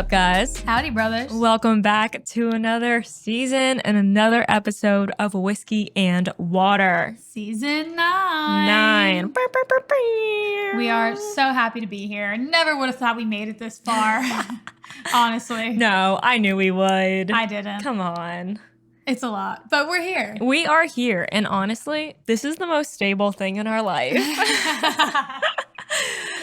up, guys? Howdy, brothers. Welcome back to another season and another episode of Whiskey and Water. Season 9. We are so happy to be here. Never would have thought we made it this far. Honestly. No, I knew we would. I didn't. Come on. It's a lot, but we're here. We are here. And honestly, this is the most stable thing in our life.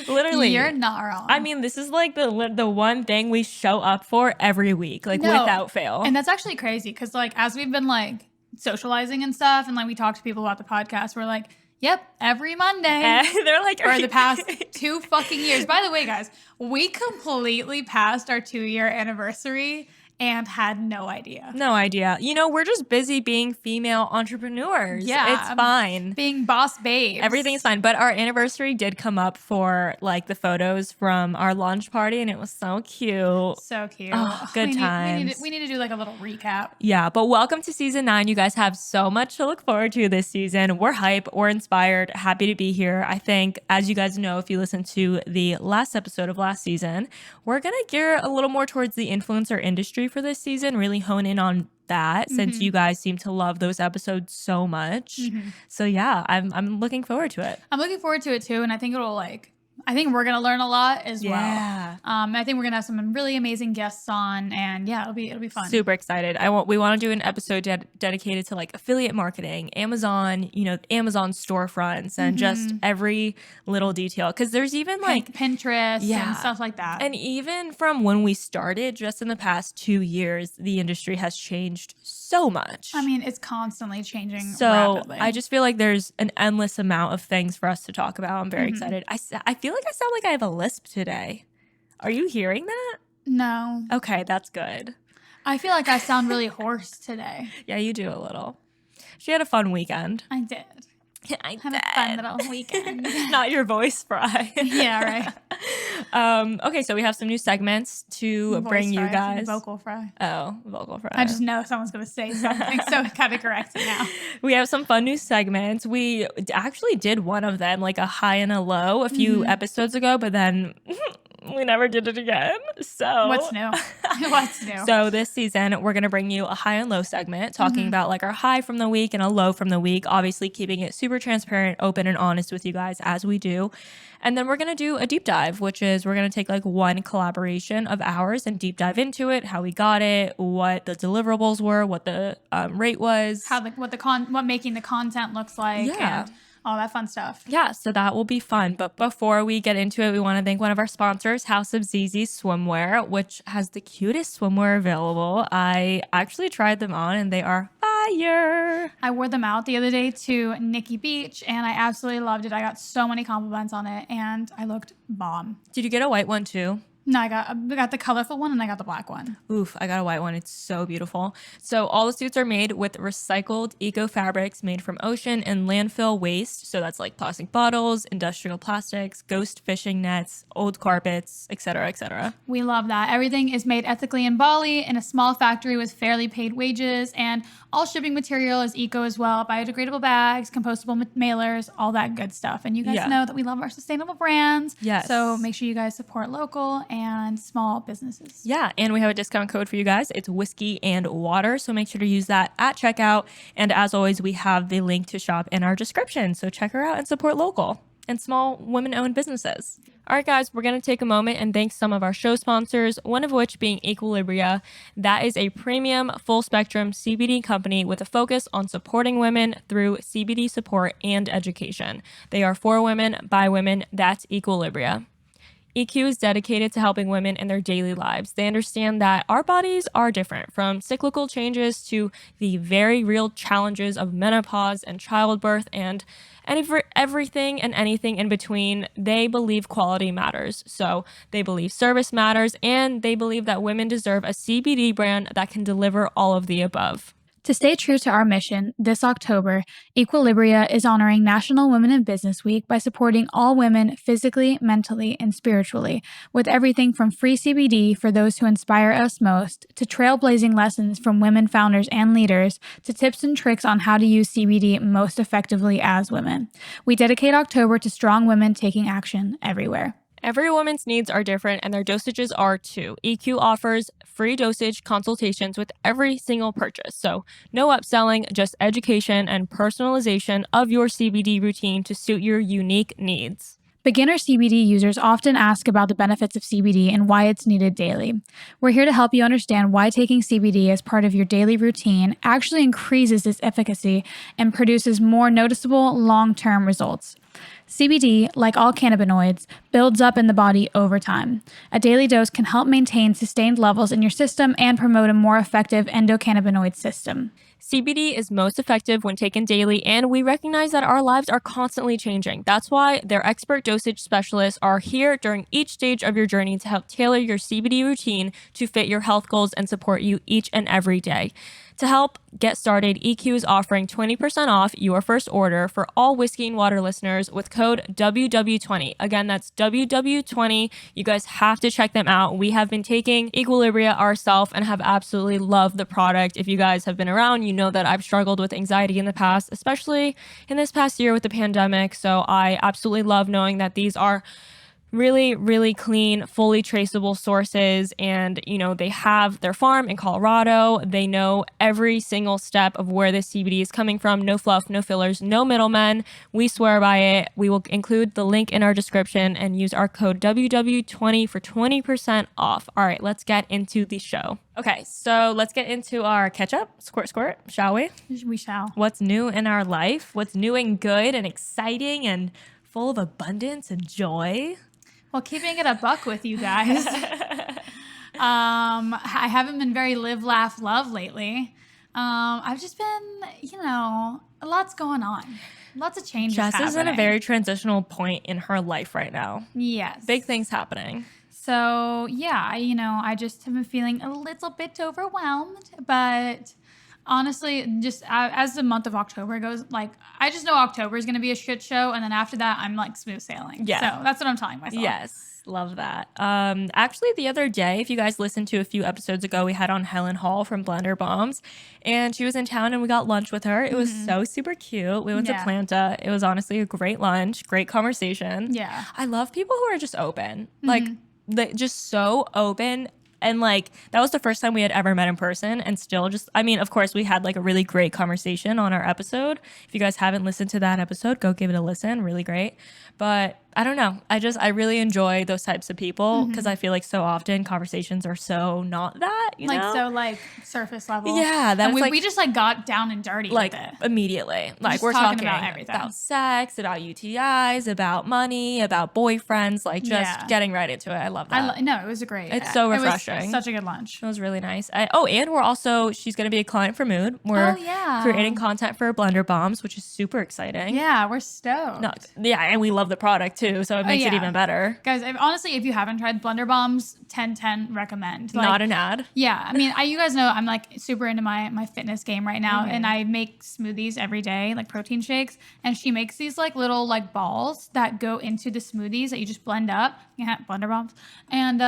Literally. You're not wrong. I mean, this is like the one thing we show up for every week, like without fail. And that's actually crazy because like as we've been like socializing and stuff and like we talk to people about the podcast, we're like, yep, every Monday. They're like, for the past 2 fucking years. By the way, guys, we completely passed our 2-year anniversary and had no idea. No idea. You know, we're just busy being female entrepreneurs. Yeah. It's fine. Being boss babes. Everything's fine. But our anniversary did come up for like the photos from our launch party, and it was so cute. So cute. Oh, good times. We need to do like a little recap. Yeah, but welcome to season 9. You guys have so much to look forward to this season. We're hype. We're inspired. Happy to be here. I think, as you guys know, if you listen to the last episode of last season, we're going to gear a little more towards the influencer industry for this season, really hone in on that since you guys seem to love those episodes so much. So yeah, I'm looking forward to it. I'm looking forward to it too, and I think we're gonna learn a lot as well. I think we're gonna have some really amazing guests on, and yeah, it'll be fun. Super excited. We want to do an episode dedicated to like affiliate marketing, Amazon, Amazon storefronts, and just every little detail. Because there's even like Pinterest and stuff like that. And even from when we started, just in the past 2 years, the industry has changed so much. I mean, it's constantly changing rapidly. I just feel like there's an endless amount of things for us to talk about. I'm very excited. I feel like I sound like I have a lisp today. Are you hearing that? No. Okay, that's good. I feel like I sound really hoarse today. Yeah, you do a little. She had a fun weekend. I did. I had a fun little weekend. Not your voice fry. Yeah, right. Okay, so we have some new segments to bring you guys. Vocal fry. Oh, vocal fry. I just know someone's going to say something, so I got to correct it now. We have some fun new segments. We actually did one of them, like a high and a low, a few episodes ago, but then we never did it again. So what's new? What's new? So this season, we're going to bring you a high and low segment, talking about like our high from the week and a low from the week, obviously keeping it super transparent, open, and honest with you guys as we do. And then we're going to do a deep dive, which is we're going to take like one collaboration of ours and deep dive into it, how we got it, what the deliverables were, what the rate was, what making the content looks like. Yeah. And all that fun stuff. Yeah, so that will be fun. But before we get into it, we want to thank one of our sponsors, House of ZZ Swimwear, which has the cutest swimwear available. I actually tried them on and they are fire. I wore them out the other day to Nikki Beach and I absolutely loved it. I got so many compliments on it and I looked bomb. Did you get a white one too? No, I got the colorful one and I got the black one. Oof, I got a white one. It's so beautiful. So all the suits are made with recycled eco fabrics made from ocean and landfill waste. So that's like plastic bottles, industrial plastics, ghost fishing nets, old carpets, etc., etc. We love that. Everything is made ethically in Bali in a small factory with fairly paid wages, and all shipping material is eco as well. Biodegradable bags, compostable mailers, all that good stuff. And you guys know that we love our sustainable brands. Yes. So make sure you guys support local and small businesses. Yeah, and we have a discount code for you guys. It's Whiskey and Water, so make sure to use that at checkout. And as always, we have the link to shop in our description, so check her out and support local and small women-owned businesses. All right, guys, we're going to take a moment and thank some of our show sponsors, one of which being Equilibria. That is a premium, full-spectrum CBD company with a focus on supporting women through CBD support and education. They are for women, by women. That's Equilibria. EQ is dedicated to helping women in their daily lives. They understand that our bodies are different, from cyclical changes to the very real challenges of menopause and childbirth and for everything and anything in between. They believe quality matters. So they believe service matters, and they believe that women deserve a CBD brand that can deliver all of the above. To stay true to our mission, this October, Equilibria is honoring National Women in Business Week by supporting all women physically, mentally, and spiritually, with everything from free CBD for those who inspire us most, to trailblazing lessons from women founders and leaders, to tips and tricks on how to use CBD most effectively as women. We dedicate October to strong women taking action everywhere. Every woman's needs are different and their dosages are too. EQ offers free dosage consultations with every single purchase. So no upselling, just education and personalization of your CBD routine to suit your unique needs. Beginner CBD users often ask about the benefits of CBD and why it's needed daily. We're here to help you understand why taking CBD as part of your daily routine actually increases its efficacy and produces more noticeable long-term results. CBD, like all cannabinoids, builds up in the body over time. A daily dose can help maintain sustained levels in your system and promote a more effective endocannabinoid system. CBD is most effective when taken daily, and we recognize that our lives are constantly changing. That's why their expert dosage specialists are here during each stage of your journey to help tailor your CBD routine to fit your health goals and support you each and every day. To help get started, EQ is offering 20% off your first order for all Whiskey and Water listeners with code WW20. Again, that's WW20. You guys have to check them out. We have been taking Equilibria ourselves and have absolutely loved the product. If you guys have been around, you know that I've struggled with anxiety in the past, especially in this past year with the pandemic. So I absolutely love knowing that these are really, really clean, fully traceable sources. And, you know, they have their farm in Colorado. They know every single step of where this CBD is coming from. No fluff, no fillers, no middlemen. We swear by it. We will include the link in our description and use our code WW20 for 20% off. All right, let's get into the show. Okay, so let's get into our catch up, squirt, shall we? We shall. What's new in our life? What's new and good and exciting and full of abundance and joy? Well, keeping it a buck with you guys. I haven't been very live, laugh, love lately. I've just been, a lot's going on. Lots of changes Jess is in a happening. very transitional point in her life right now. Yes. Big things happening. So, yeah, I just have been feeling a little bit overwhelmed, but honestly, just as the month of October goes, I just know October is going to be a shit show, and then after that, I'm smooth sailing. Yeah. So that's what I'm telling myself. Yes, love that. Actually, the other day, if you guys listened to a few episodes ago, we had on Helen Hall from Blender Bombs, and she was in town, and we got lunch with her. It was so super cute. We went to Planta. It was honestly a great lunch, great conversation. Yeah. I love people who are just open, just so open. And that was the first time we had ever met in person, and still of course we had a really great conversation on our episode. If you guys haven't listened to that episode, go give it a listen. Really great. But I don't know. I really enjoy those types of people because I feel so often conversations are so not that, you know? So surface level. Yeah. That and was we just got down and dirty with it. Immediately. Just We're talking about everything. About sex, about UTIs, about money, about boyfriends, getting right into it. I love that. No, it was great. It's so refreshing. It was such a good lunch. It was really nice. And we're also, she's going to be a client for Mood. We're creating content for Blender Bombs, which is super exciting. Yeah, we're stoked. And we love the product too, so it makes it even better. Guys, honestly, if you haven't tried Blender Bombs, 10/10 recommend. Not an ad. Yeah, I mean, you guys know I'm super into my fitness game right now, and I make smoothies every day, protein shakes, and she makes these little balls that go into the smoothies that you just blend up. Yeah, Blender Bombs, and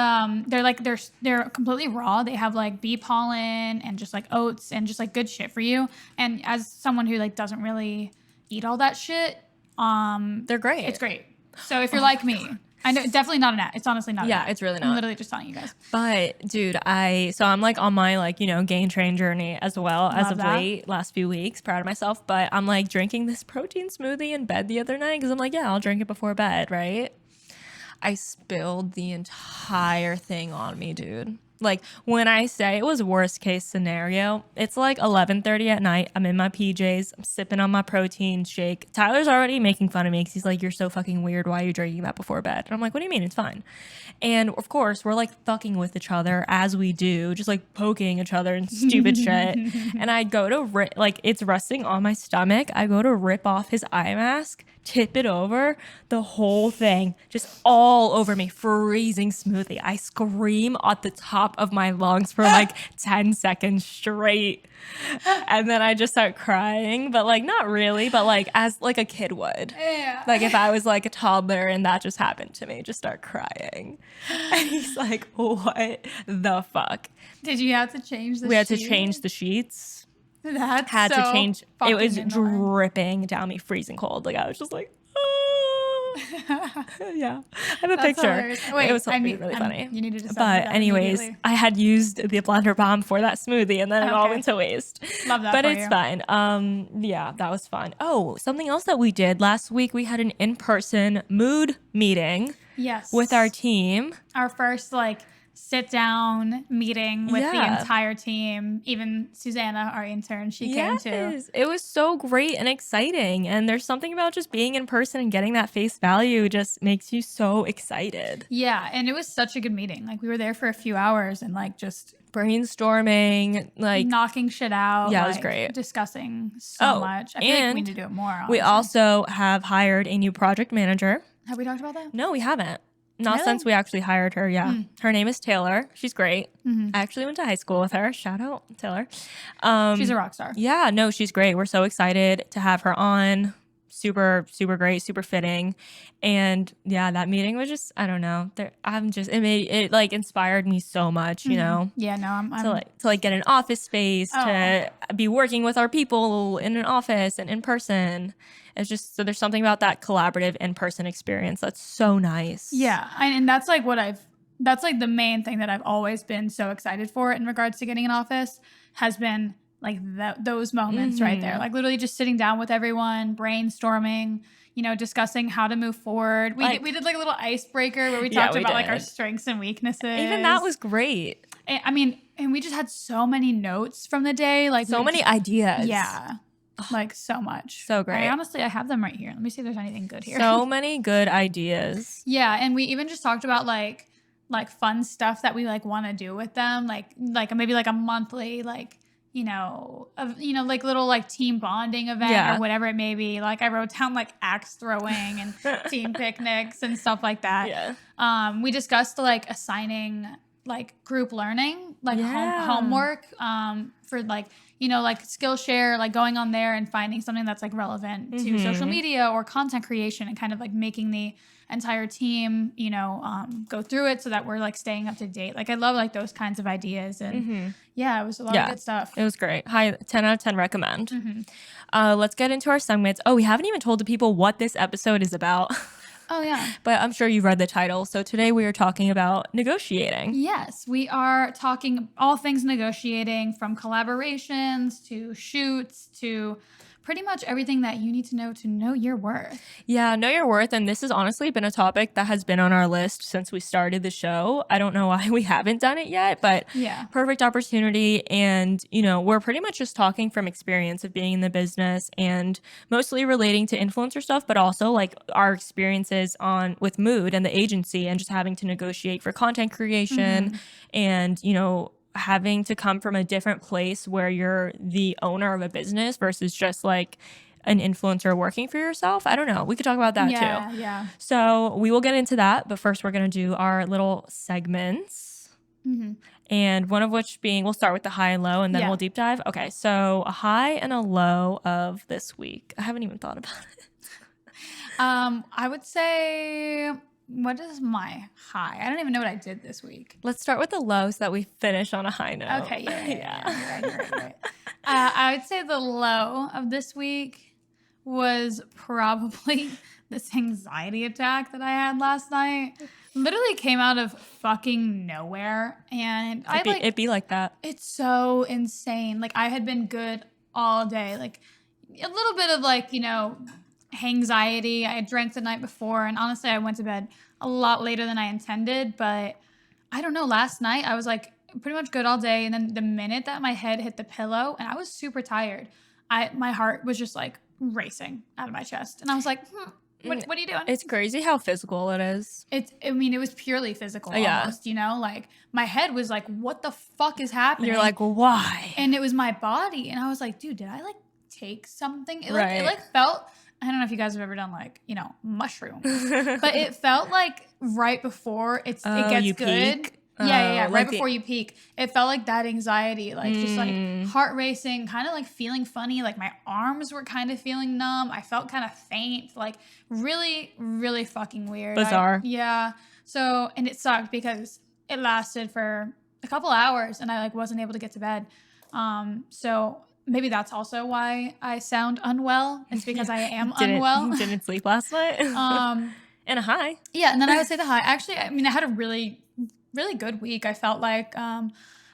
they're completely raw. They have bee pollen and just oats and just good shit for you. And as someone who doesn't really eat all that shit, they're great. It's great. So if you're like me, I know definitely not an ad. It's honestly not. Yeah, an ad. it's really not. I'm literally just telling you guys. But dude, I'm on my gain train journey as well. Love as of that. late, last few weeks, proud of myself. But I'm drinking this protein smoothie in bed the other night because I'm I'll drink it before bed, right? I spilled the entire thing on me, dude. When I say it was worst case scenario, it's 11:30 at night. I'm in my PJs. I'm sipping on my protein shake. Tyler's already making fun of me because he's you're so fucking weird. Why are you drinking that before bed? And I'm what do you mean? It's fine. And of course, we're fucking with each other as we do, just poking each other and stupid shit. And I go to it's resting on my stomach. I go to rip off his eye mask, tip it over, the whole thing just all over me, freezing smoothie. I scream at the top of my lungs for 10 seconds straight, and then I just start crying, but not really, but as a kid would. Yeah. If I was a toddler and that just happened to me, just start crying. And he's what the fuck? Did you have to change the We had to change the sheets. To change. It was dripping down me, freezing cold. I was just Yeah, I have a That's picture. hilarious. Wait, It was really funny. You needed to send me But that anyways, immediately. I had used the blender bomb for that smoothie, and then it all Okay. went to waste. Love that But for it's you. fine. Yeah, that was fun. Oh, something else that we did last week, we had an in-person mood meeting Yes. with our team. Our first like sit down meeting with the Yeah. entire team. Even Susanna, our intern, she came too. Yes, it was so great and exciting. And there's something about just being in person and getting that face value just makes you so excited. Yeah, and it was such a good meeting. Like we were there for a few hours and like just Brainstorming, like knocking shit out. Yeah, it like, was great. Discussing so much. I feel like we and need to do it more. Honestly. we also have hired a new project manager. Have we talked about that? No, we haven't. Not Really? since we actually hired her. Yeah. Her name is Taylor. She's great. I actually went to high school with her. Shout out Taylor. She's a rock star. Yeah, no, she's great. We're so excited to have her on. Super, super great, super fitting. And yeah, that meeting was just, I don't know. It like inspired me so much, you know? Yeah, no, I'm To get an office space, to be working with our people in an office and in person. It's just, so there's something about that collaborative in-person experience that's so nice. Yeah, and that's like that's like the main thing that I've always been so excited for in regards to getting an office has been like those moments right there. Like literally just sitting down with everyone, brainstorming, you know, discussing how to move forward. We did like a little icebreaker where we talked about like our strengths and weaknesses. Even that was great. I mean, and we just had so many notes from the day. Like so many ideas. Yeah. Like so much. So great. I have them right here. Let me see if there's anything good here. So many good ideas. Yeah, and we even just talked about like fun stuff that we like want to do with them, like maybe like a monthly like like little like team bonding event or whatever it may be. Like I wrote down like axe throwing and team picnics and stuff like that. Yeah. We discussed like assigning like group learning, like homework for like like Skillshare, like going on there and finding something that's like relevant to social media or content creation and kind of like making the entire team, go through it so that we're like staying up to date. Like I love like those kinds of ideas. And it was a lot of good stuff. It was great. 10 out of 10 recommend. Let's get into our segments. Oh, we haven't even told the people what this episode is about. Oh, yeah. But I'm sure you've read the title. So today we are talking about negotiating. Yes, we are talking all things negotiating, from collaborations to shoots to pretty much everything that you need to know your worth. Yeah, know your worth. And this has honestly been a topic that has been on our list since we started the show. I don't know why we haven't done it yet, but perfect opportunity. And, we're pretty much just talking from experience of being in the business and mostly relating to influencer stuff, but also like our experiences with Mood and the agency and just having to negotiate for content creation and, having to come from a different place where you're the owner of a business versus just like an influencer working for yourself. I don't know. We could talk about that too. Yeah. So we will get into that. But first, we're going to do our little segments. And one of which being, we'll start with the high and low and then we'll deep dive. Okay. So a high and a low of this week. I haven't even thought about it. I would say... What is my high? I don't even know what I did this week. Let's start with the low so that we finish on a high note. Okay, yeah. You're right. I would say the low of this week was probably this anxiety attack that I had last night. Literally came out of fucking nowhere. And it'd be like that. It's so insane. Like I had been good all day. Like a little bit of like, anxiety. I had drank the night before, and honestly, I went to bed a lot later than I intended, but I don't know, last night I was like pretty much good all day, and then the minute that my head hit the pillow, and I was super tired, my heart was just like racing out of my chest, and I was like, what are you doing? It's crazy how physical it is. It was purely physical almost, like my head was like, what the fuck is happening? You're like, why? And it was my body, and I was like, dude, did I like take something? It felt... I don't know if you guys have ever done like, mushrooms, but it felt like right before it gets good. Peak? Yeah. Right before you peak. It felt like that anxiety, like just like heart racing, kind of like feeling funny. Like my arms were kind of feeling numb. I felt kind of faint, like really, really fucking weird. Bizarre. So, and it sucked because it lasted for a couple hours and I like wasn't able to get to bed. So maybe that's also why I sound unwell. It's because I am unwell. Didn't sleep last night. And a high. Yeah, and then I would say the high. Actually, I mean, I had a really, really good week. I felt like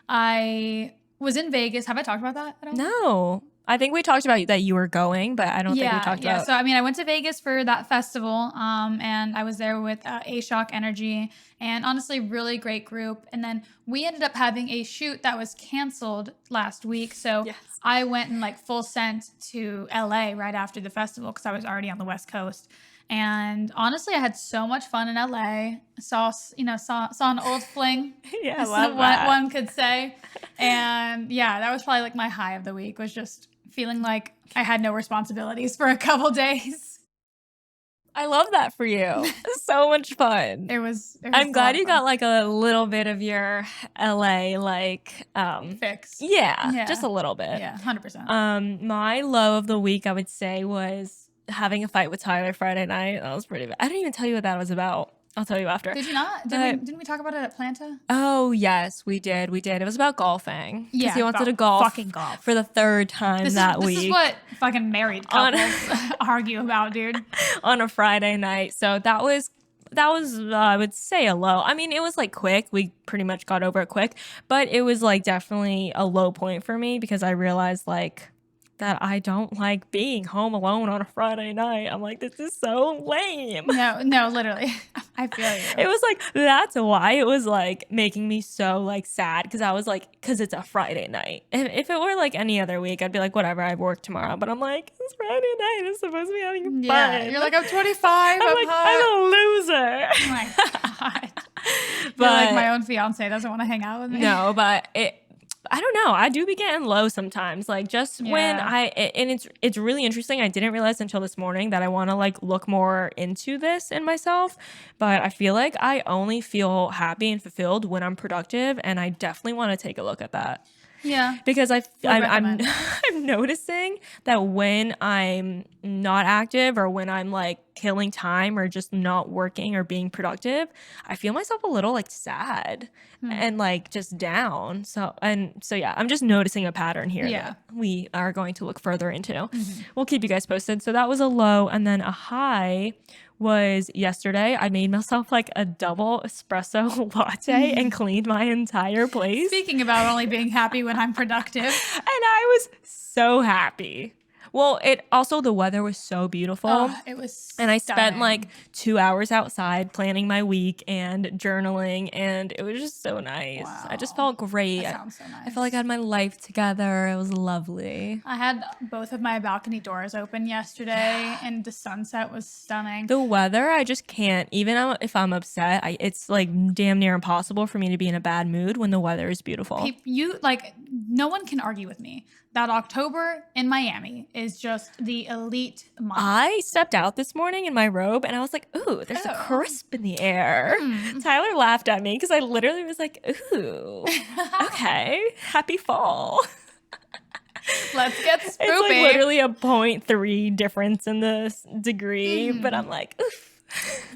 I was in Vegas. Have I talked about that at all? No. I think we talked about that you were going, but I don't think we talked about. Yeah, so I mean, I went to Vegas for that festival, and I was there with A-Shock Energy, and honestly, really great group. And then we ended up having a shoot that was canceled last week, so Yes. I went in like full sent to LA right after the festival because I was already on the West Coast. And honestly, I had so much fun in LA. Saw an old fling. Yeah, I as love that. one could say. And yeah, that was probably like my high of the week, was just feeling like I had no responsibilities for a couple days. I love that for you. So much fun. It was I'm glad you got like a little bit of your LA like fix. Yeah, just a little bit. Yeah, 100%. My low of the week I would say was having a fight with Tyler Friday night. That was pretty bad. I didn't even tell you what that was about. I'll tell you after. Did you not? Didn't we talk about it at Planta? Oh, yes, we did. It was about golfing. Yeah, he wanted to fucking golf for the third time that week. This is what fucking married couples argue about, dude. On a Friday night. So that was I would say a low. I mean, it was like quick. We pretty much got over it quick, but it was like definitely a low point for me because I realized like that I don't like being home alone on a Friday night. I'm like, this is so lame. No, literally. I feel you. It was like, that's why it was like making me so like sad because I was like, because it's a Friday night. If it were like any other week, I'd be like, whatever, I have work tomorrow. But I'm like, it's Friday night. I'm supposed to be having fun. Yeah, you're like, I'm 25. I'm like, I'm a loser. Oh my God. But like my own fiance doesn't want to hang out with me. No, but I don't know. I do be getting low sometimes. Like just when and it's really interesting. I didn't realize until this morning that I want to like look more into this in myself. But I feel like I only feel happy and fulfilled when I'm productive, and I definitely want to take a look at that. Yeah, because I'm noticing that when I'm not active or when I'm like killing time or just not working or being productive, I feel myself a little like sad and like just down. So yeah, I'm just noticing a pattern here that we are going to look further into. We'll keep you guys posted. So that was a low, and then a high was yesterday. I made myself like a double espresso latte and cleaned my entire place. Speaking about only being happy when I'm productive. And I was so happy. Well, the weather was so beautiful. Oh, it was stunning. And I spent like 2 hours outside planning my week and journaling, and it was just so nice. Wow. I just felt great. That sounds so nice. I felt like I had my life together. It was lovely. I had both of my balcony doors open yesterday, and the sunset was stunning. The weather, I just can't. Even if I'm upset, it's like damn near impossible for me to be in a bad mood when the weather is beautiful. No one can argue with me that October in Miami is just the elite month. I stepped out this morning in my robe and I was like, ooh, there's a crisp in the air. Tyler laughed at me because I literally was like, ooh, okay, happy fall. Let's get spoopy. It's like literally a 0.3 difference in the degree, but I'm like, oof.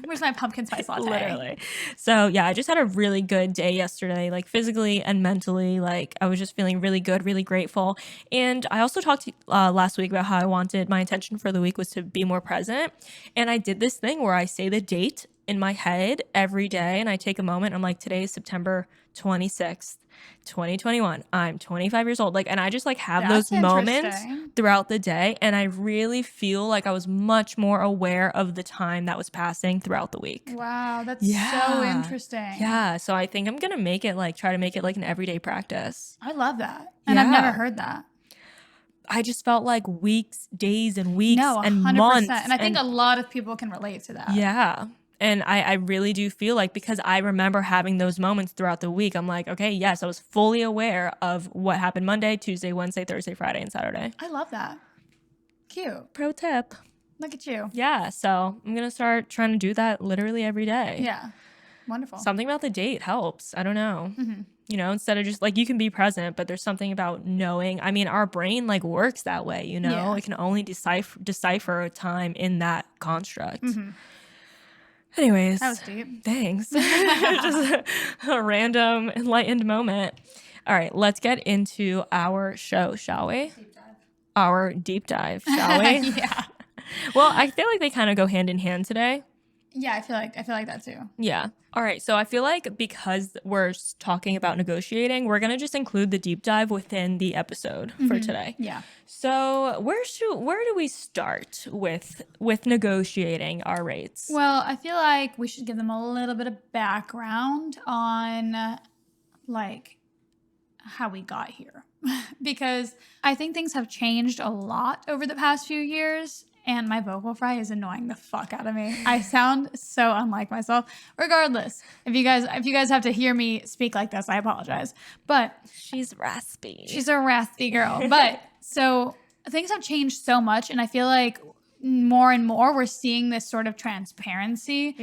Where's my pumpkin spice latte? Literally. So yeah, I just had a really good day yesterday, like physically and mentally. Like I was just feeling really good, really grateful. And I also talked last week about how I wanted my intention for the week was to be more present. And I did this thing where I say the date in my head every day, and I take a moment. I'm like, today is September 26th. 2021. I'm 25 years old. And I just have those moments throughout the day. And I really feel like I was much more aware of the time that was passing throughout the week. Wow, that's so interesting. Yeah. So I think I'm going to try to make it like an everyday practice. I love that. And I've never heard that. I just felt like weeks, days and weeks and 100%. months. And I think a lot of people can relate to that. Yeah. And I really do feel like, because I remember having those moments throughout the week, I'm like, okay, yes, I was fully aware of what happened Monday, Tuesday, Wednesday, Thursday, Friday, and Saturday. I love that. Cute. Pro tip. Look at you. Yeah. So I'm going to start trying to do that literally every day. Yeah. Wonderful. Something about the date helps. I don't know. Instead of just you can be present, but there's something about knowing. I mean, our brain works that way, Yeah. It can only decipher a time in that construct. Anyways, that was deep. Thanks. Just a random enlightened moment. All right, let's get into our show, shall we? our deep dive, shall we? Yeah. Well, I feel like they kind of go hand in hand today. Yeah, I feel like that too. Yeah. All right. So I feel like because we're talking about negotiating, we're going to just include the deep dive within the episode for today. Yeah. So where do we start with negotiating our rates? Well, I feel like we should give them a little bit of background on like how we got here. Because I think things have changed a lot over the past few years. And my vocal fry is annoying the fuck out of me. I sound so unlike myself. Regardless, if you guys have to hear me speak like this, I apologize. But She's raspy. she's a raspy girl. But so things have changed so much, and I feel like more and more we're seeing this sort of transparency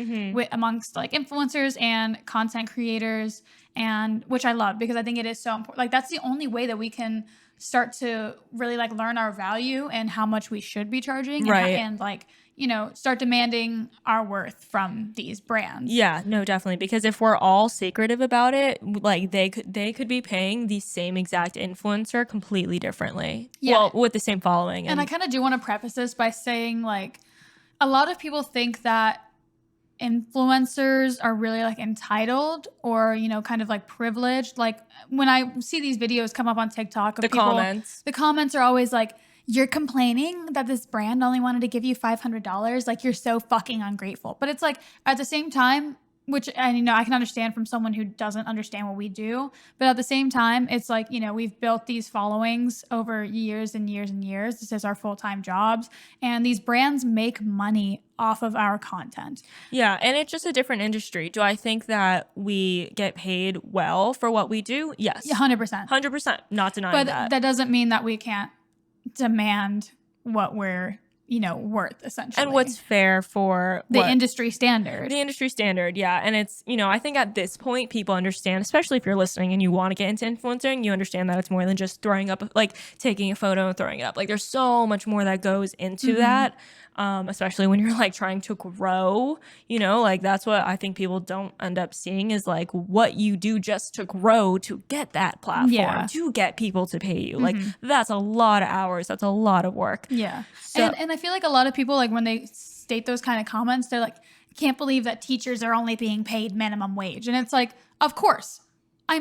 amongst like influencers and content creators, and which I love because I think it is so important. Like that's the only way that we can start to really like learn our value and how much we should be charging, right? And like, you know, start demanding our worth from these brands. Yeah, no, definitely. Because if we're all secretive about it, like they could be paying the same exact influencer completely differently. Yeah. Well, with the same following. And I kind of do want to preface this by saying like a lot of people think that influencers are really like entitled or, you know, kind of like privileged. Like when I see these videos come up on TikTok of the people, comments are always like, you're complaining that this brand only wanted to give you $500. Like you're so fucking ungrateful. But it's like at the same time, which, and you know, I can understand from someone who doesn't understand what we do, but at the same time, it's like, you know, we've built these followings over years and years and years. This is our full-time jobs, and these brands make money off of our content. Yeah, and it's just a different industry. Do I think that we get paid well for what we do? Yes. 100%. 100%. Not denying but that. That doesn't mean that we can't demand what we're, you know, worth essentially. And what's fair for the industry standard. The industry standard, yeah. And it's, you know, I think at this point people understand, especially if you're listening and you want to get into influencing, you understand that it's more than just throwing up, like taking a photo and throwing it up. Like there's so much more that goes into that. Especially when you're like trying to grow, you know, like that's what I think people don't end up seeing is like what you do just to grow to get that platform, to get people to pay you. Like that's a lot of hours. That's a lot of work. Yeah. So, and I feel like a lot of people, like when they state those kind of comments, they're like, can't believe that teachers are only being paid minimum wage. And it's like, of course. I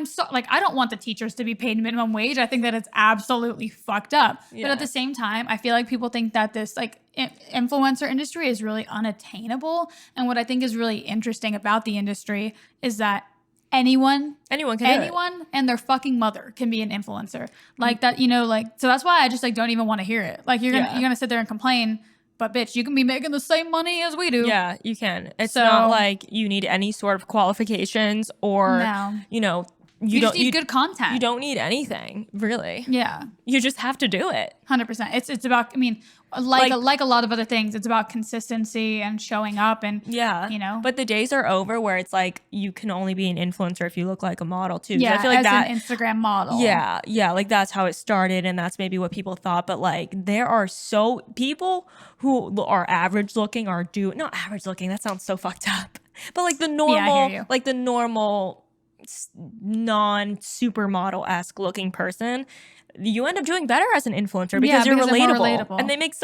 don't want the teachers to be paid minimum wage. I think that it's absolutely fucked up. Yeah. But at the same time, I feel like people think that this like influencer industry is really unattainable. And what I think is really interesting about the industry is that anyone and their fucking mother can be an influencer. Like that, you know, like, so that's why I just like don't even want to hear it. Like you're gonna sit there and complain, but bitch, you can be making the same money as we do. Yeah, you can. It's not like you need any sort of qualifications or, you know, you just need good content. You don't need anything, really. Yeah. You just have to do it. 100%. It's about, I mean, like a lot of other things, it's about consistency and showing up and, you know. But the days are over where it's like you can only be an influencer if you look like a model too. Yeah, I feel like an Instagram model. Yeah, like that's how it started and that's maybe what people thought. But like there are people who are average looking not average looking, that sounds so fucked up. But like the normal, non-supermodel-esque looking person, you end up doing better as an influencer because you're relatable. And they make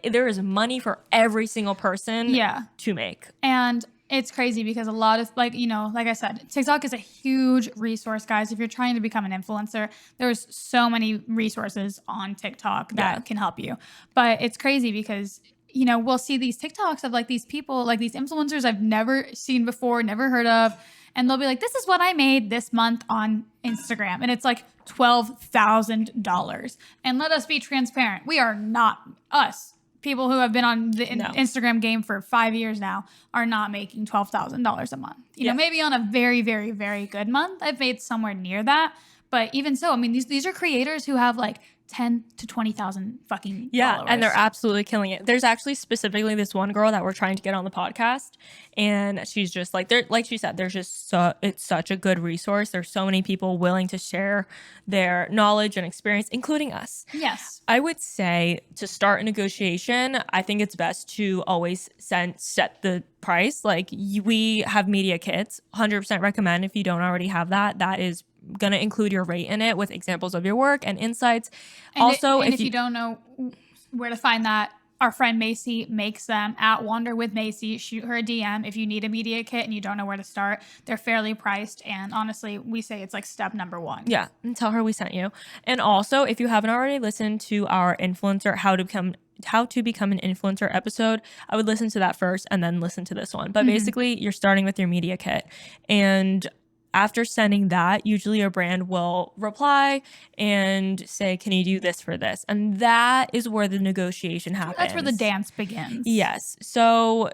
there is money for every single person to make. And it's crazy because a lot of like, you know, like I said, TikTok is a huge resource, guys. If you're trying to become an influencer, there's so many resources on TikTok that can help you. But it's crazy because, you know, we'll see these TikToks of like these people, like these influencers I've never seen before, never heard of. And they'll be like, this is what I made this month on Instagram. And it's like $12,000. And let us be transparent. We are not, us, people who have been on the Instagram game for 5 years now, are not making $12,000 a month. You know, maybe on a very, very, very good month, I've made somewhere near that. But even so, I mean, these are creators who have like 10 to 20,000 fucking followers. And they're absolutely killing it. There's actually specifically this one girl that we're trying to get on the podcast, and she's just like, like she said, there's just it's such a good resource. There's so many people willing to share their knowledge and experience, including us. Yes. I would say to start a negotiation, I think it's best to always set the price. Like we have media kits, 100% recommend if you don't already have that. That is going to include your rate in it with examples of your work and insights. And Also, if you don't know where to find that, our friend Macy makes them at Wander with Macy. Shoot her a DM if you need a media kit and you don't know where to start. They're fairly priced, and honestly, we say it's like step number 1. Yeah, and tell her we sent you. And also, if you haven't already listened to our influencer how to become an influencer episode, I would listen to that first and then listen to this one. But basically, you're starting with your media kit, and after sending that, usually a brand will reply and say, can you do this for this? And that is where the negotiation happens. That's where the dance begins. Yes. So,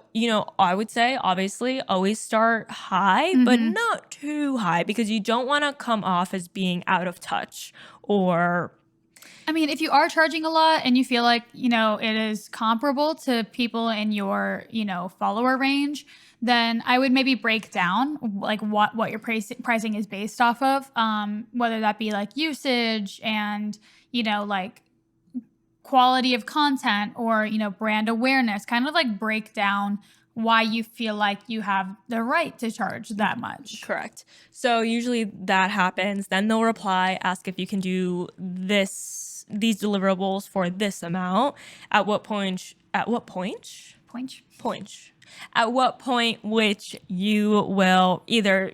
I would say obviously always start high, but not too high, because you don't want to come off as being out of touch or... I mean, if you are charging a lot and you feel like, it is comparable to people in your, follower range, then I would maybe break down like what your pricing is based off of, whether that be like usage and, like quality of content or, brand awareness, kind of like break down why you feel like you have the right to charge that much. Correct. So usually that happens. Then they'll reply, ask if you can do these deliverables for this amount. At what point which you will either,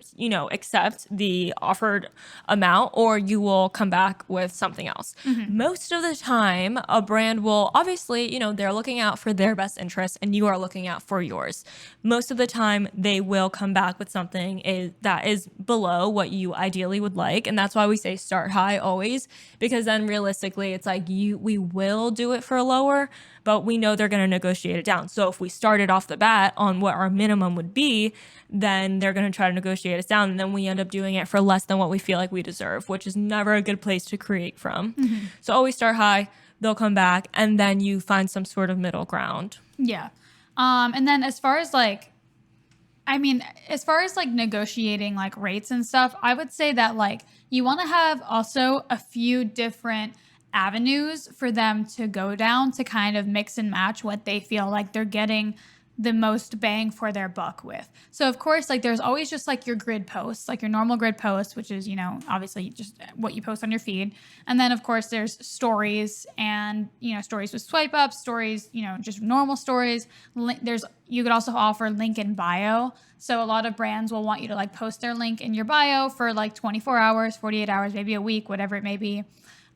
accept the offered amount or you will come back with something else. Most of the time, a brand will obviously, they're looking out for their best interest and you are looking out for yours. Most of the time, they will come back with something that is below what you ideally would like. And that's why we say start high always, because then realistically, it's like we will do it for lower, but we know they're going to negotiate it down. So if we started off the bat on what our minimum would be, then they're going to try to negotiate us down. And then we end up doing it for less than what we feel like we deserve, which is never a good place to create from. So always start high, they'll come back, and then you find some sort of middle ground. Yeah. And then as far as like negotiating like rates and stuff, I would say that like you want to have also a few different avenues for them to go down to kind of mix and match what they feel like they're getting the most bang for their buck with. So of course, like there's always just like your grid posts, like your normal grid post, which is, obviously just what you post on your feed. And then of course there's stories and, stories with swipe up, stories, just normal stories. You could also offer link in bio. So a lot of brands will want you to like post their link in your bio for like 24 hours, 48 hours, maybe a week, whatever it may be.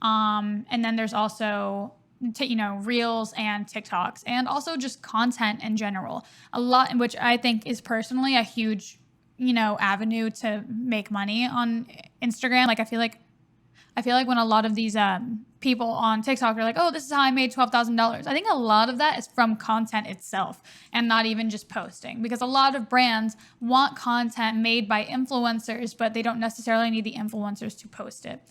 And then there's also, Reels and TikToks, and also just content in general. A lot, which I think is personally a huge, avenue to make money on Instagram. Like I feel like when a lot of these people on TikTok are like, oh, this is how I made $12,000. I think a lot of that is from content itself and not even just posting, because a lot of brands want content made by influencers, but they don't necessarily need the influencers to post it.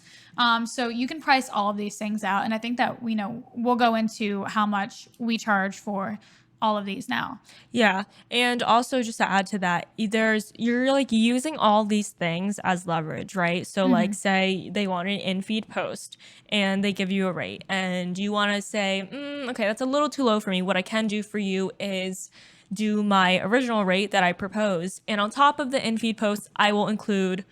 So you can price all of these things out. And I think that, we'll go into how much we charge for all of these now. Yeah. And also just to add to that, you're like using all these things as leverage, right? So like say they want an in-feed post and they give you a rate and you want to say, okay, that's a little too low for me. What I can do for you is do my original rate that I proposed. And on top of the in-feed post, I will include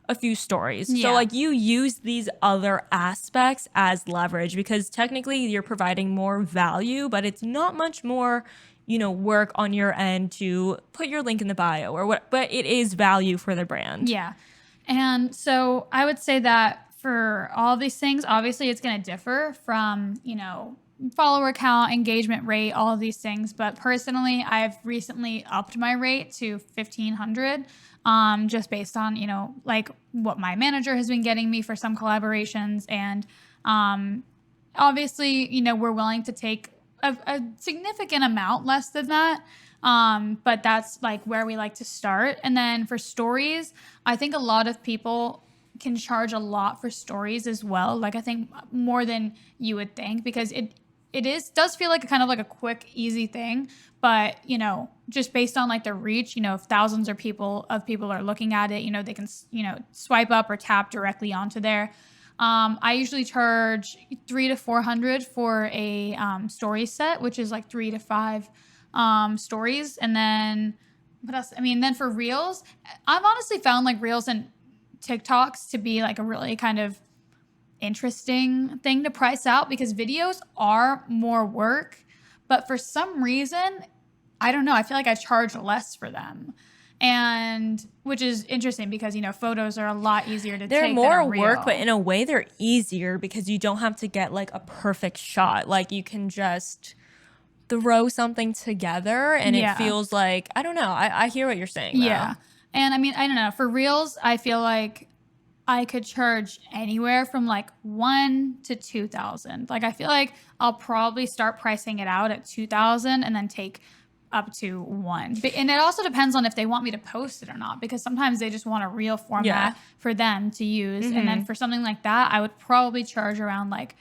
a few stories. Yeah. So like you use these other aspects as leverage, because technically you're providing more value, but it's not much more, work on your end to put your link in the bio or what, but it is value for the brand. Yeah. And so I would say that for all these things, obviously it's going to differ from, follower count, engagement rate, all of these things. But personally, I've recently upped my rate to $1,500, just based on, like what my manager has been getting me for some collaborations. And obviously, we're willing to take a significant amount less than that. But that's like where we like to start. And then for stories, I think a lot of people can charge a lot for stories as well. Like I think more than you would think, because it does feel like a kind of like a quick, easy thing. But, just based on like the reach, if thousands of people are looking at it, they can, swipe up or tap directly onto there. I usually charge $300 to $400 for a story set, which is like 3 to 5 stories. And then what else? I mean, then for Reels, I've honestly found like Reels and TikToks to be like a really kind of interesting thing to price out because videos are more work, but for some reason, I don't know, I feel like I charge less for them. And which is interesting because, you know, photos are a lot easier to They're take more than a reel. work, but in a way they're easier because you don't have to get like a perfect shot. Like you can just throw something together and it feels like, I don't know. I hear what you're saying though. Yeah. And I mean, I don't know. For reels, I feel like I could charge anywhere from like 1 to 2,000. Like I feel like I'll probably start pricing it out at 2,000 and then take up to 1. And it also depends on if they want me to post it or not, because sometimes they just want a reel format for them to use. And then for something like that, I would probably charge around like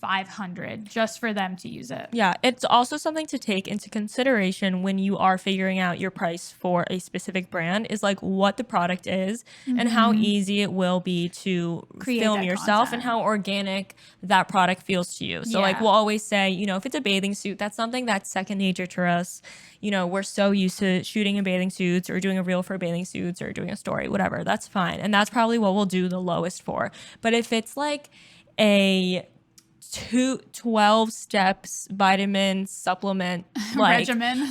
500 just for them to use it. Yeah, it's also something to take into consideration when you are figuring out your price for a specific brand is like what the product is and how easy it will be to Create film that yourself content. and how organic that product feels to you. So like we'll always say, you know, if it's a bathing suit, that's something that's second nature to us. You know, we're so used to shooting in bathing suits or doing a reel for bathing suits or doing a story, whatever. That's fine. And that's probably what we'll do the lowest for. But if it's like a 12 steps vitamin supplement like Regimen.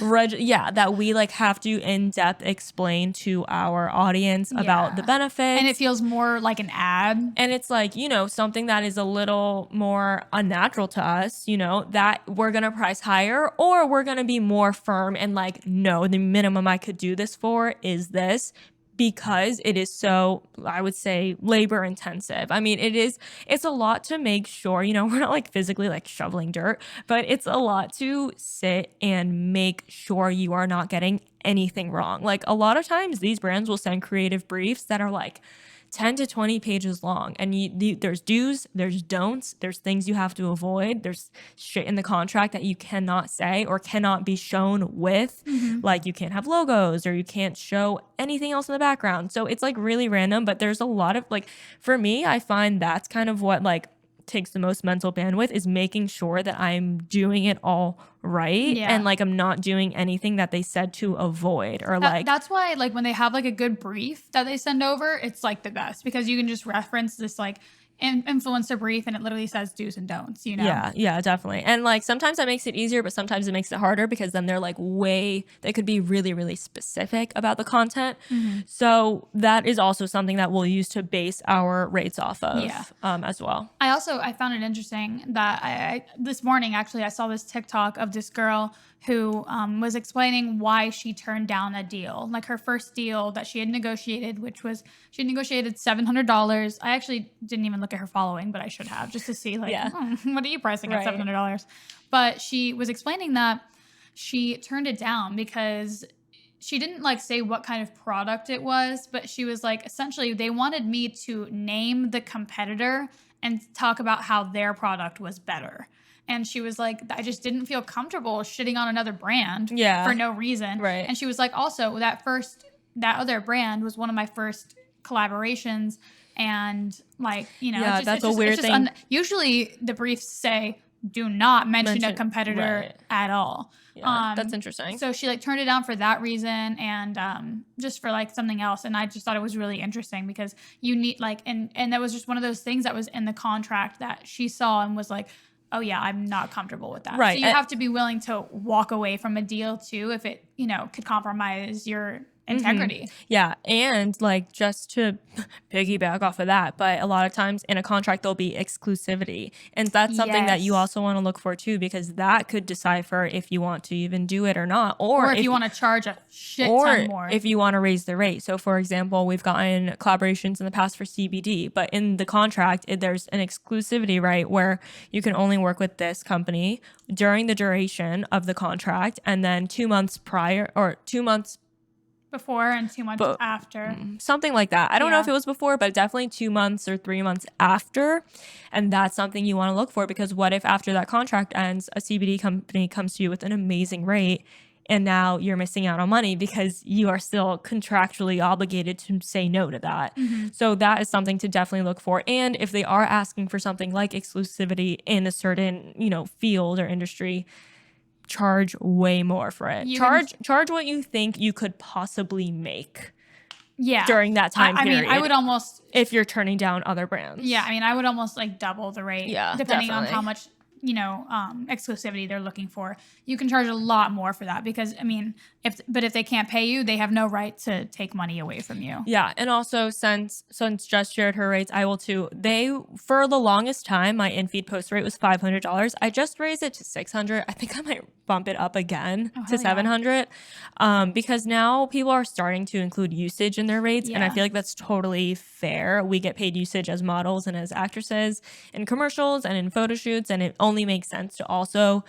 that we like have to in depth explain to our audience about the benefits, and it feels more like an ad, and it's like, you know, something that is a little more unnatural to us, you know, that we're gonna price higher or we're gonna be more firm and like, no, the minimum I could do this for is this, because it is so, I would say, labor intensive. I mean, it's a lot to make sure, you know, we're not like physically like shoveling dirt, but it's a lot to sit and make sure you are not getting anything wrong. Like a lot of times these brands will send creative briefs that are like 10 to 20 pages long, and there's do's, there's don'ts, there's things you have to avoid, there's shit in the contract that you cannot say or cannot be shown with, like you can't have logos or you can't show anything else in the background. So it's like really random, but there's a lot of like, for me, I find that's kind of what like takes the most mental bandwidth, is making sure that I'm doing it all right and like I'm not doing anything that they said to avoid or like that's why like when they have like a good brief that they send over, it's like the best because you can just reference this like influencer brief and it literally says do's and don'ts, you know? Yeah, definitely. And like sometimes that makes it easier, but sometimes it makes it harder because then they're like they could be really, really specific about the content. So that is also something that we'll use to base our rates off of as well. I found it interesting that I this morning actually I saw this TikTok of this girl who was explaining why she turned down a deal, like her first deal that she had negotiated, which was she had negotiated $700. I actually didn't even look at her following, but I should have just to see like what are you pricing at $700? But she was explaining that she turned it down because she didn't like say what kind of product it was, but she was like, essentially they wanted me to name the competitor and talk about how their product was better. And she was like, I just didn't feel comfortable shitting on another brand for no reason. Right. And she was like, also that other brand was one of my first collaborations. And like, you know, that's a weird thing. Usually the briefs say, do not mention a competitor at all. Yeah, that's interesting. So she like turned it down for that reason and just for like something else. And I just thought it was really interesting because you need like, and that was just one of those things that was in the contract that she saw and was like, oh yeah, I'm not comfortable with that. Right. So you have to be willing to walk away from a deal too if it, you know, could compromise your integrity. Yeah. And like just to piggyback off of that, but a lot of times in a contract there'll be exclusivity. And that's something that you also want to look for too, because that could decipher if you want to even do it or not. Or if you want to charge a shit ton more. If you want to raise the rate. So for example, we've gotten collaborations in the past for CBD, but in the contract, there's an exclusivity right where you can only work with this company during the duration of the contract, and then 2 months prior or 2 months before and 2 months after. Something like that. I don't know if it was before, but definitely 2 months or 3 months after. And that's something you want to look for, because what if after that contract ends, a CBD company comes to you with an amazing rate and now you're missing out on money because you are still contractually obligated to say no to that. So that is something to definitely look for. And if they are asking for something like exclusivity in a certain, you know, field or industry, charge way more for it. Charge what you think you could possibly make. during that time period. I mean, I would almost, if you're turning down other brands. Yeah, I mean, I would almost like double the rate, depending on how much exclusivity they're looking for. You can charge a lot more for that because, I mean, if they can't pay you, they have no right to take money away from you. Yeah, and also since Jess shared her rates, I will too. For the longest time, my in-feed post rate was $500. I just raised it to $600. I think I might bump it up again to $700 because now people are starting to include usage in their rates, and I feel like that's totally fair. We get paid usage as models and as actresses in commercials and in photo shoots, and it only makes sense to also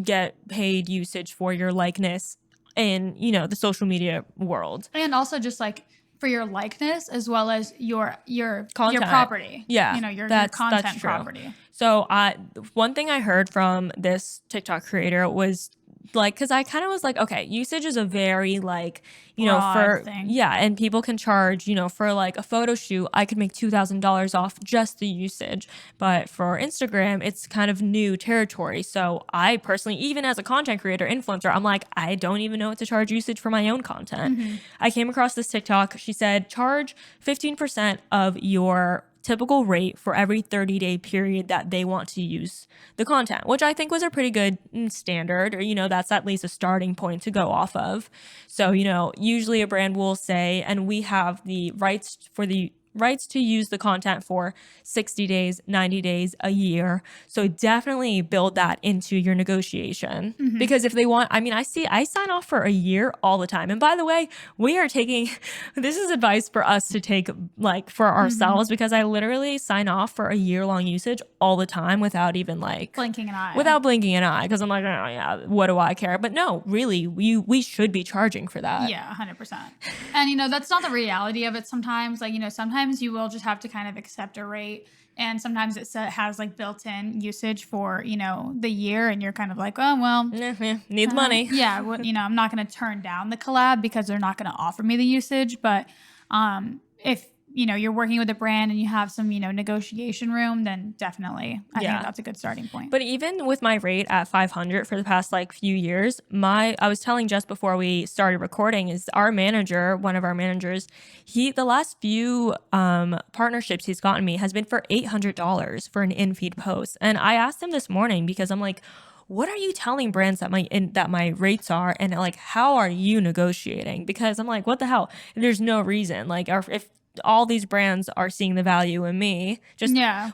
get paid usage for your likeness in the social media world, and also just like for your likeness as well as your content. Your property. Yeah, your content property. So one thing I heard from this TikTok creator was like, because I kind of was like, okay, usage is a very like, broad thing. Yeah, and people can charge, for like a photo shoot, I could make $2,000 off just the usage. But for Instagram, it's kind of new territory. So I personally, even as a content creator, influencer, I'm like, I don't even know what to charge usage for my own content. Mm-hmm. I came across this TikTok. She said, charge 15% of your typical rate for every 30-day period that they want to use the content, which I think was a pretty good standard, or that's at least a starting point to go off of. So usually a brand will say, and we have the rights to use the content for 60 days, 90 days, a year. So definitely build that into your negotiation. Mm-hmm. Because if they want, I sign off for a year all the time. And by the way, we are taking, this is advice for us to take like for ourselves, because I literally sign off for a year-long usage all the time without even like blinking an eye. Without blinking an eye. Because I'm like, oh yeah, what do I care? But no, really, we should be charging for that. Yeah, 100%. And that's not the reality of it sometimes. Like, sometimes you will just have to kind of accept a rate, and sometimes it has like built-in usage for the year, and you're kind of like, oh well, needs money. Yeah, well, I'm not going to turn down the collab because they're not going to offer me the usage. But if you're working with a brand and you have some negotiation room, then definitely I think that's a good starting point. But even with my rate at $500 for the past like few years, I was telling just before we started recording, is our manager, one of our managers, the last few partnerships he's gotten me has been for $800 for an in-feed post. And I asked him this morning because I'm like, what are you telling brands that my rates are, and like how are you negotiating? Because I'm like, what the hell? There's no reason. Like if all these brands are seeing the value in me,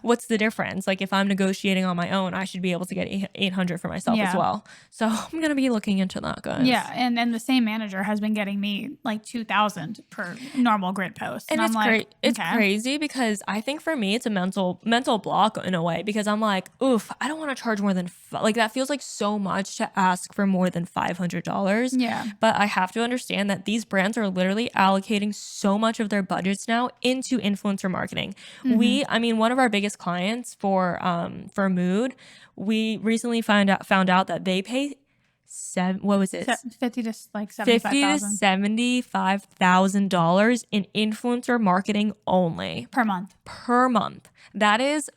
what's the difference? Like if I'm negotiating on my own, I should be able to get $800 for myself as well. So I'm gonna be looking into that, guys. Yeah, and the same manager has been getting me like $2,000 per normal grid post, and it's great. It's crazy because I think for me it's a mental block in a way, because I'm like, oof, I don't want to charge more than like that feels like so much to ask for more than $500. Yeah, but I have to understand that these brands are literally allocating so much of their budgets now into influencer marketing. One of our biggest clients for Mood, we recently found out that they pay $50,000 to like $75,000 in influencer marketing only per month. That is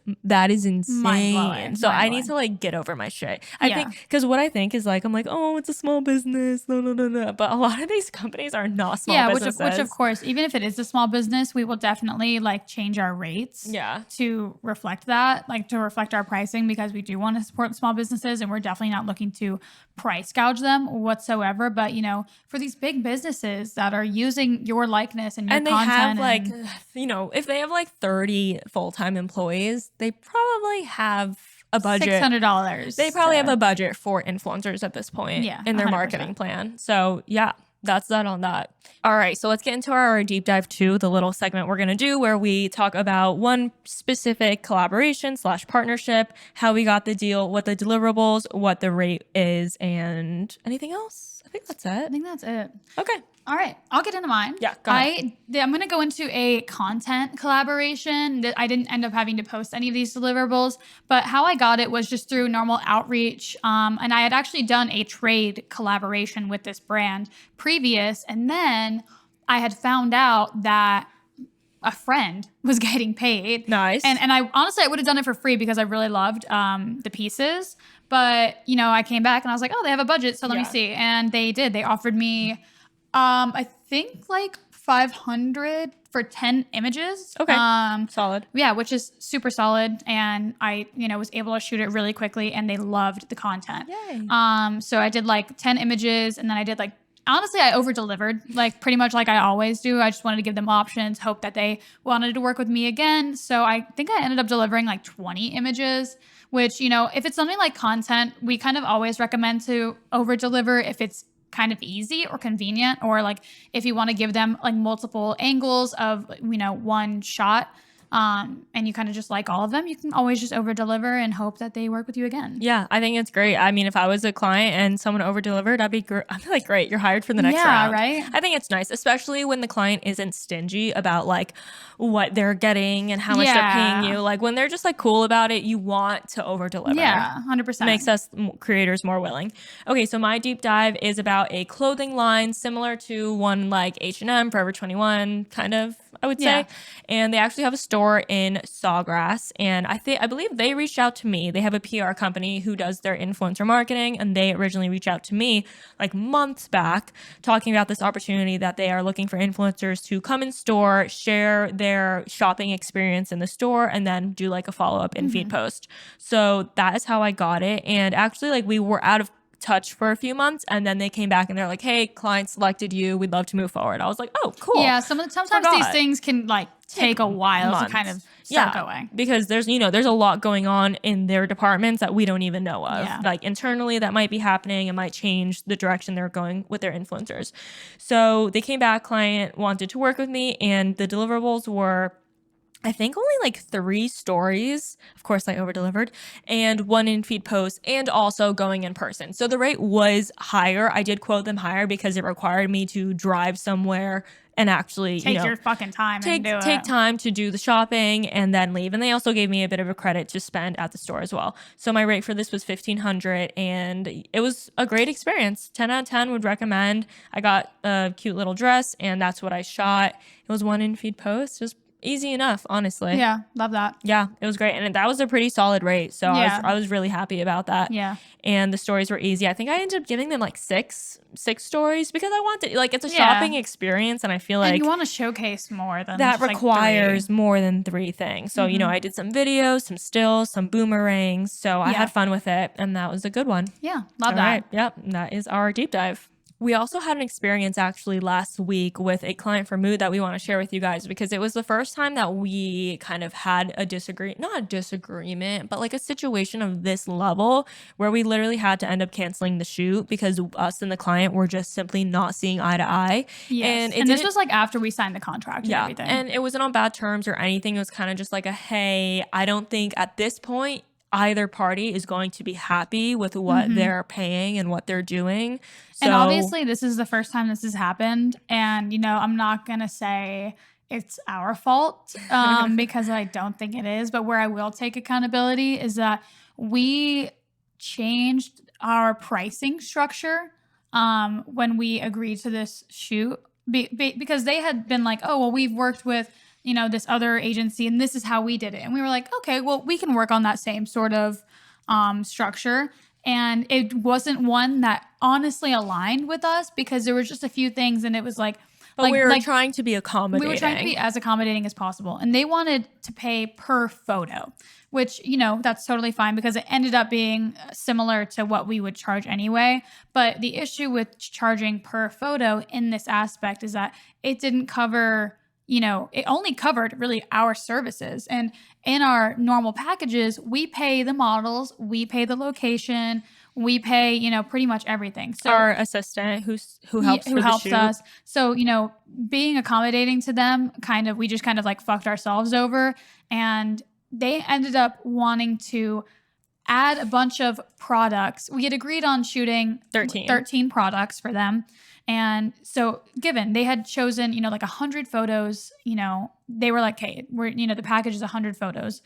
insane. So I need to like get over my shit. I think because what I think is like, I'm like, oh, it's a small business. No. But a lot of these companies are not small businesses. Which of course, even if it is a small business, we will definitely like change our rates. To reflect that, like to reflect our pricing, because we do want to support small businesses, and we're definitely not looking to price gouge them whatsoever. But for these big businesses that are using your likeness and your content, have like, if they have like 30 full-time employees, they probably have a budget. $600. They probably have a budget for influencers at this point in their 100%. marketing plan. So yeah, that's that on that. All right, so let's get into our deep dive 2, the little segment we're going to do where we talk about one specific collaboration / partnership, how we got the deal, what the deliverables, what the rate is, and anything else. I think that's it. Okay. All right, I'll get into mine. Yeah, go ahead. I'm going to go into a content collaboration. That I didn't end up having to post any of these deliverables, but how I got it was just through normal outreach. And I had actually done a trade collaboration with this brand previous, and then I had found out that a friend was getting paid. Nice. And I honestly, I would have done it for free because I really loved the pieces. But, I came back and I was like, oh, they have a budget, so let me see. And they did. They offered me I think like $500 for 10 images. Okay. Solid. Yeah, which is super solid. And I, was able to shoot it really quickly and they loved the content. Yay. So I did like 10 images and then I did like, honestly, I over delivered like pretty much like I always do. I just wanted to give them options, hope that they wanted to work with me again. So I think I ended up delivering like 20 images, which, if it's something like content, we kind of always recommend to over deliver if it's kind of easy or convenient, or like if you want to give them like multiple angles of one shot, and you kind of just like all of them, you can always just over deliver and hope that they work with you again. Yeah, I think it's great. I mean, if I was a client and someone over delivered, I'd be like, great, you're hired for the next round. Right. I think it's nice, especially when the client isn't stingy about like what they're getting and how much they're paying you. Like when they're just like cool about it, you want to over deliver. Yeah, 100%. Makes us creators more willing. Okay, so my deep dive is about a clothing line similar to one like H&M, Forever 21, kind of, I would say. And they actually have a store in Sawgrass. And I believe they reached out to me. They have a PR company who does their influencer marketing. And they originally reached out to me like months back talking about this opportunity that they are looking for influencers to come in store, share their shopping experience in the store, and then do like a follow-up in feed post. So that is how I got it. And actually like we were out of touch for a few months and then they came back and they're like, hey, client selected you, we'd love to move forward. I was like, oh, cool. Yeah, sometimes these things can like take a while to kind of start going, because there's there's a lot going on in their departments that we don't even know of. Like internally that might be happening. It might change the direction they're going with their influencers. So they came back, client wanted to work with me, and the deliverables were I think only like 3 stories. Of course, I over delivered, and 1 in feed post, and also going in person. So the rate was higher. I did quote them higher because it required me to drive somewhere and actually take your fucking time take time to do the shopping and then leave. And they also gave me a bit of a credit to spend at the store as well. So my rate for this was $1,500, and it was a great experience. 10 out of 10 would recommend. I got a cute little dress, and that's what I shot. It was 1 in feed post. Just easy enough, honestly. Yeah, love that. Yeah, it was great. And that was a pretty solid rate. So I was really happy about that. Yeah. And the stories were easy. I think I ended up giving them like six stories because I wanted, like, it's a shopping experience. And I feel like and you want to showcase more than that just requires like 3. more than 3 things. So, I did some videos, some stills, some boomerangs. So I had fun with it. And that was a good one. Yeah, love that. Right. Yep. That is our deep dive. We also had an experience actually last week with a client for Mood that we want to share with you guys, because it was the first time that we kind of had not a disagreement, but like a situation of this level where we literally had to end up canceling the shoot because us and the client were just simply not seeing eye to eye. Yes. And this was like after we signed the contract and everything. And it wasn't on bad terms or anything. It was kind of just like hey, I don't think at this point either party is going to be happy with what they're paying and what they're doing. So, and obviously this is the first time this has happened. And, I'm not going to say it's our fault because I don't think it is. But where I will take accountability is that we changed our pricing structure when we agreed to this shoot because they had been like, oh, well, we've worked with this other agency and this is how we did it. And we were like, okay, well, we can work on that same sort of structure. And it wasn't one that honestly aligned with us because there was just a few things and it was like, but we were trying to be accommodating. We were trying to be as accommodating as possible. And they wanted to pay per photo, which, that's totally fine because it ended up being similar to what we would charge anyway. But the issue with charging per photo in this aspect is that it didn't cover it only covered really our services. And in our normal packages, we pay the models, we pay the location, we pay, pretty much everything. So our assistant who helps us. So, being accommodating to them, we just like fucked ourselves over. And they ended up wanting to add a bunch of products. We had agreed on shooting 13 products for them. And so given they had chosen, like 100 photos, they were like, okay, the package is 100 photos.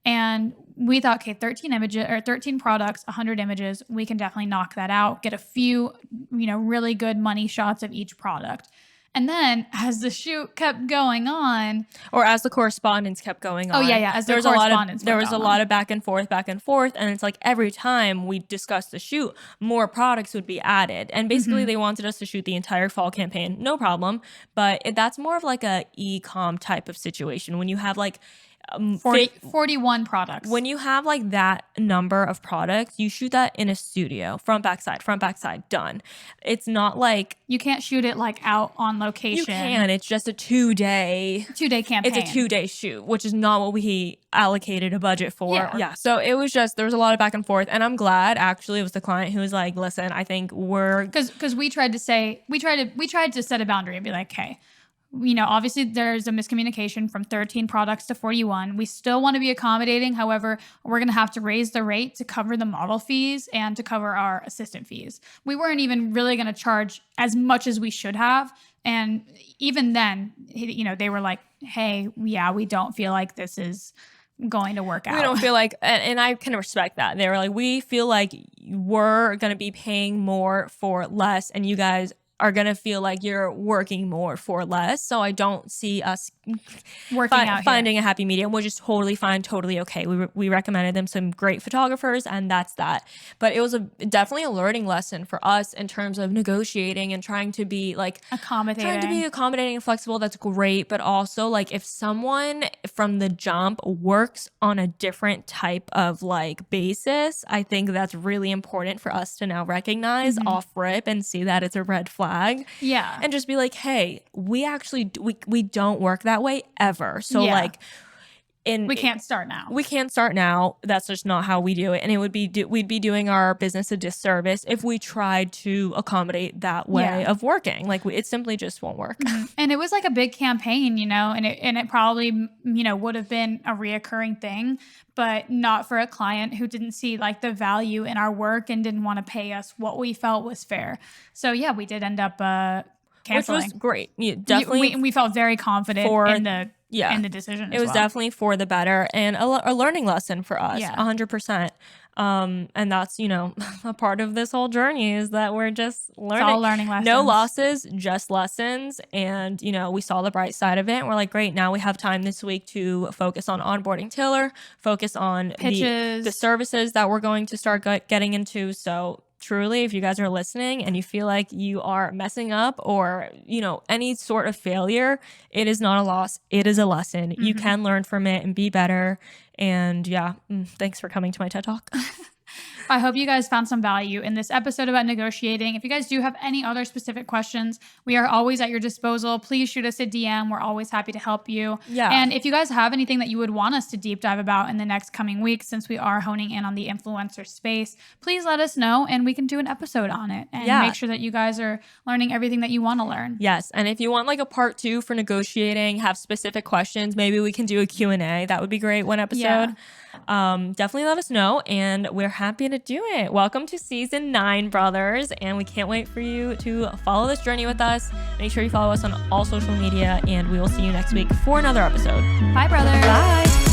And we thought, okay, 13 images or 13 products, 100 images, we can definitely knock that out, get a few, really good money shots of each product. And then as the shoot kept going on, or as the correspondence kept going on. As there was a lot of back and forth, and it's like every time we discussed the shoot, more products would be added. And basically they wanted us to shoot the entire fall campaign, no problem. But that's more of like a e-com type of situation when you have like 41 products. When you have like that number of products, you shoot that in a studio, front, back, side, done. It's not like you can't shoot it like out on location. You can. It's just a 2-day campaign. It's a 2-day shoot, which is not what we allocated a budget for. Yeah. So it was just, there was a lot of back and forth, and I'm glad actually it was the client who was like, listen, I think we're because we tried to set a boundary and be like, hey, obviously there's a miscommunication from 13 products to 41. We still want to be accommodating. However, we're going to have to raise the rate to cover the model fees and to cover our assistant fees. We weren't even really going to charge as much as we should have. And even then, they were like, hey, we don't feel like this is going to work out. We don't feel like, and I can respect that. They were like, we feel like we're going to be paying more for less, and you guys are going to feel like you're working more for less. So I don't see us finding a happy medium, which is totally fine, totally okay. We recommended them some great photographers, and that's that. But it was definitely a learning lesson for us in terms of negotiating and trying to be like accommodating and flexible. That's great. But also like if someone from the jump works on a different type of like basis, I think that's really important for us to now recognize off rip and see that it's a red flag. Yeah. And just be like, hey, we actually we don't work that way ever. So like we can't start now. We can't start now. That's just not how we do it. And it would be we'd be doing our business a disservice if we tried to accommodate that way of working. Like it simply just won't work. And it was like a big campaign, and it probably would have been a reoccurring thing, but not for a client who didn't see like the value in our work and didn't want to pay us what we felt was fair. So we did end up canceling. Which was great. Definitely. We felt very confident in the decision. It was definitely for the better and a learning lesson for us. 100%. And that's, a part of this whole journey is that we're just learning. It's all learning lessons. No losses, just lessons. And, we saw the bright side of it. And we're like, great, now we have time this week to focus on onboarding Taylor, focus on the services that we're going to start getting into. So truly, if you guys are listening and you feel like you are messing up or, any sort of failure, it is not a loss. It is a lesson. You can learn from it and be better. And thanks for coming to my TED Talk. I hope you guys found some value in this episode about negotiating. If you guys do have any other specific questions, we are always at your disposal. Please shoot us a DM. We're always happy to help you. Yeah. And if you guys have anything that you would want us to deep dive about in the next coming weeks, since we are honing in on the influencer space, please let us know and we can do an episode on it and make sure that you guys are learning everything that you want to learn. Yes. And if you want like a part 2 for negotiating, have specific questions, maybe we can do a Q&A. That would be great. One episode. Yeah. Definitely let us know, and we're happy to do it. Welcome to season 9, brothers, and we can't wait for you to follow this journey with us. Make sure you follow us on all social media, and we will see you next week for another episode. Bye, brothers. Bye.